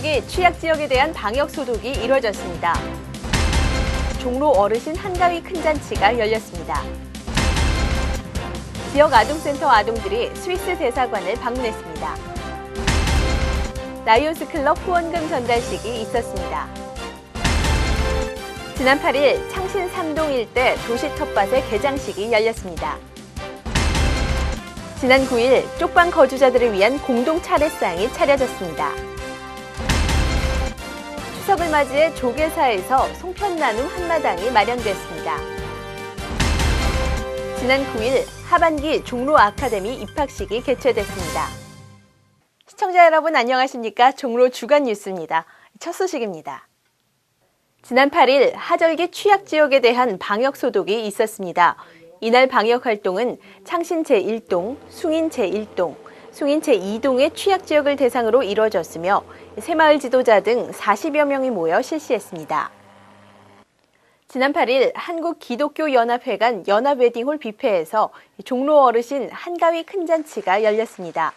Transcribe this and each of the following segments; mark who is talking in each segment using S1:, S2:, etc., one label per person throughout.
S1: 하절기 취약지역에 대한 방역소독이 이뤄졌습니다. 종로 어르신 한가위 큰 잔치가 열렸습니다. 지역 아동센터 아동들이 스위스 대사관을 방문했습니다. 라이온스 클럽 후원금 전달식이 있었습니다. 지난 8일 창신 3동 일대 도시 텃밭의 개장식이 열렸습니다. 지난 9일 쪽방 거주자들을 위한 공동 차례상이 차려졌습니다. 추석을 맞이해 조계사에서 송편 나눔 한마당이 마련됐습니다. 지난 9일 하반기 종로 아카데미 입학식이 개최됐습니다. 시청자 여러분 안녕하십니까? 종로 주간 뉴스입니다. 첫 소식입니다. 지난 8일 하절기 취약지역에 대한 방역소독이 있었습니다. 이날 방역활동은 창신 제1동, 숭인 제1동, 숭인 제2동의 취약지역을 대상으로 이루어졌으며 새마을 지도자 등 40여 명이 모여 실시했습니다. 지난 8일 한국기독교연합회관 연합웨딩홀 뷔페에서 종로 어르신 한가위 큰 잔치가 열렸습니다.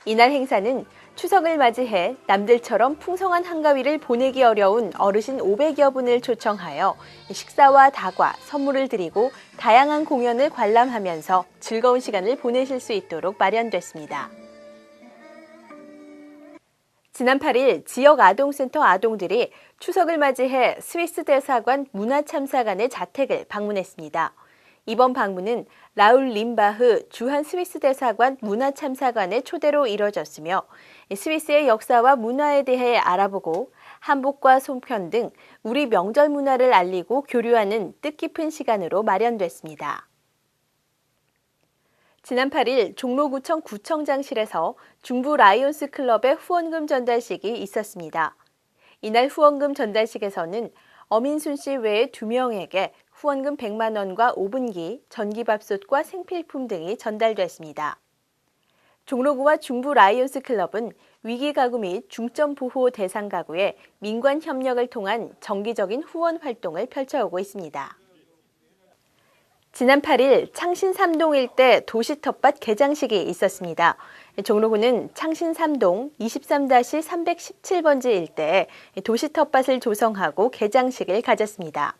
S1: 이날 행사는 추석을 맞이해 남들처럼 풍성한 한가위를 보내기 어려운 어르신 500여 분을 초청하여 식사와 다과, 선물을 드리고 다양한 공연을 관람하면서 즐거운 시간을 보내실 수 있도록 마련됐습니다. 지난 8일 지역 아동센터 아동들이 추석을 맞이해 스위스 대사관 문화참사관의 자택을 방문했습니다. 이번 방문은 라울 림바흐 주한 스위스 대사관 문화참사관의 초대로 이뤄졌으며 스위스의 역사와 문화에 대해 알아보고 한복과 송편 등 우리 명절 문화를 알리고 교류하는 뜻깊은 시간으로 마련됐습니다. 지난 8일 종로구청 구청장실에서 중부 라이온스 클럽의 후원금 전달식이 있었습니다. 이날 후원금 전달식에서는 어민순 씨 외에 2명에게 후원금 100만 원과 오븐기, 전기밥솥과 생필품 등이 전달됐습니다. 종로구와 중부 라이온스 클럽은 위기가구 및 중점보호 대상 가구에 민관 협력을 통한 정기적인 후원 활동을 펼쳐오고 있습니다. 지난 8일 창신 3동 일대 도시 텃밭 개장식이 있었습니다. 종로구는 창신 3동 23-317번지 일대에 도시 텃밭을 조성하고 개장식을 가졌습니다.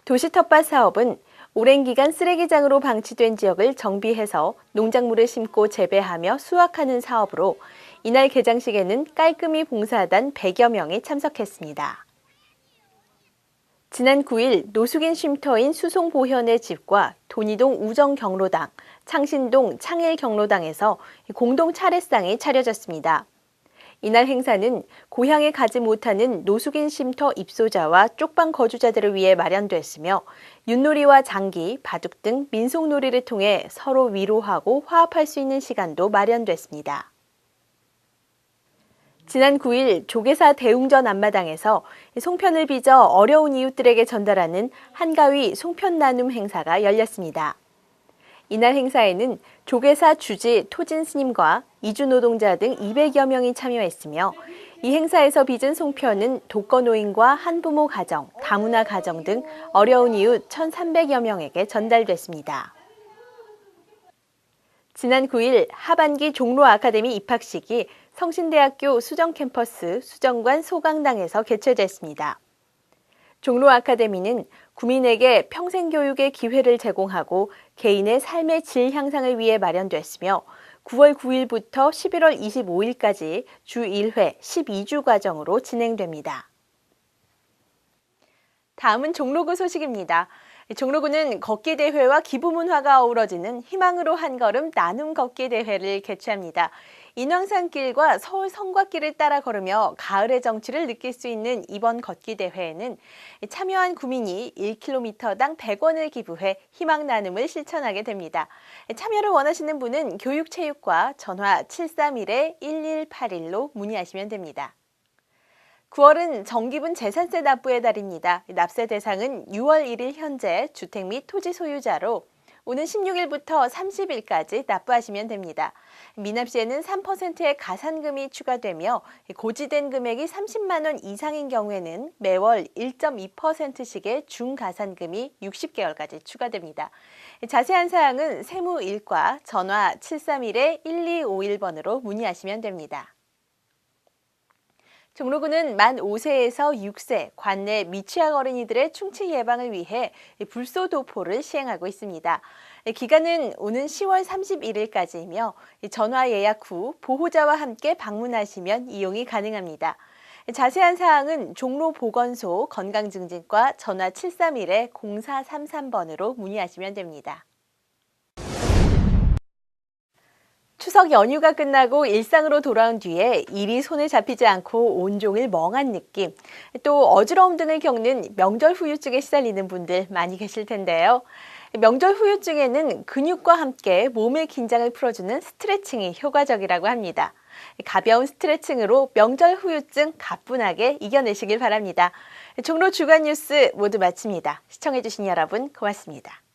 S1: 도시 텃밭 사업은 오랜 기간 쓰레기장으로 방치된 지역을 정비해서 농작물을 심고 재배하며 수확하는 사업으로 이날 개장식에는 깔끔히 봉사단 100여 명이 참석했습니다. 지난 9일 노숙인 쉼터인 수송보현의 집과 돈이동 우정경로당, 창신동 창일경로당에서 공동 차례상이 차려졌습니다. 이날 행사는 고향에 가지 못하는 노숙인 쉼터 입소자와 쪽방 거주자들을 위해 마련됐으며 윷놀이와 장기, 바둑 등 민속놀이를 통해 서로 위로하고 화합할 수 있는 시간도 마련됐습니다. 지난 9일 조계사 대웅전 앞마당에서 송편을 빚어 어려운 이웃들에게 전달하는 한가위 송편 나눔 행사가 열렸습니다. 이날 행사에는 조계사 주지 토진 스님과 이주 노동자 등 200여 명이 참여했으며 이 행사에서 빚은 송편은 독거노인과 한부모 가정, 다문화 가정 등 어려운 이웃 1,300여 명에게 전달됐습니다. 지난 9일 하반기 종로 아카데미 입학식이 성신대학교 수정캠퍼스 수정관 소강당에서 개최됐습니다. 종로 아카데미는 구민에게 평생교육의 기회를 제공하고 개인의 삶의 질 향상을 위해 마련됐으며 9월 9일부터 11월 25일까지 주 1회 12주 과정으로 진행됩니다. 다음은 종로구 소식입니다. 종로구는 걷기 대회와 기부문화가 어우러지는 희망으로 한 걸음 나눔 걷기 대회를 개최합니다. 인왕산길과 서울 성곽길을 따라 걸으며 가을의 정취를 느낄 수 있는 이번 걷기 대회에는 참여한 구민이 1km당 100원을 기부해 희망 나눔을 실천하게 됩니다. 참여를 원하시는 분은 교육체육과 전화 731-1181로 문의하시면 됩니다. 9월은 정기분 재산세 납부의 달입니다. 납세 대상은 6월 1일 현재 주택 및 토지 소유자로 오는 16일부터 30일까지 납부하시면 됩니다. 미납시에는 3%의 가산금이 추가되며 고지된 금액이 30만 원 이상인 경우에는 매월 1.2%씩의 중가산금이 60개월까지 추가됩니다. 자세한 사항은 세무일과 전화 731-1251번으로 문의하시면 됩니다. 종로구는 만 5세에서 6세 관내 미취학 어린이들의 충치 예방을 위해 불소 도포를 시행하고 있습니다. 기간은 오는 10월 31일까지이며 전화 예약 후 보호자와 함께 방문하시면 이용이 가능합니다. 자세한 사항은 종로보건소 건강증진과 전화 731-0433번으로 문의하시면 됩니다. 추석 연휴가 끝나고 일상으로 돌아온 뒤에 일이 손에 잡히지 않고 온종일 멍한 느낌, 또 어지러움 등을 겪는 명절 후유증에 시달리는 분들 많이 계실 텐데요. 명절 후유증에는 근육과 함께 몸의 긴장을 풀어주는 스트레칭이 효과적이라고 합니다. 가벼운 스트레칭으로 명절 후유증 가뿐하게 이겨내시길 바랍니다. 종로 주간 뉴스 모두 마칩니다. 시청해주신 여러분 고맙습니다.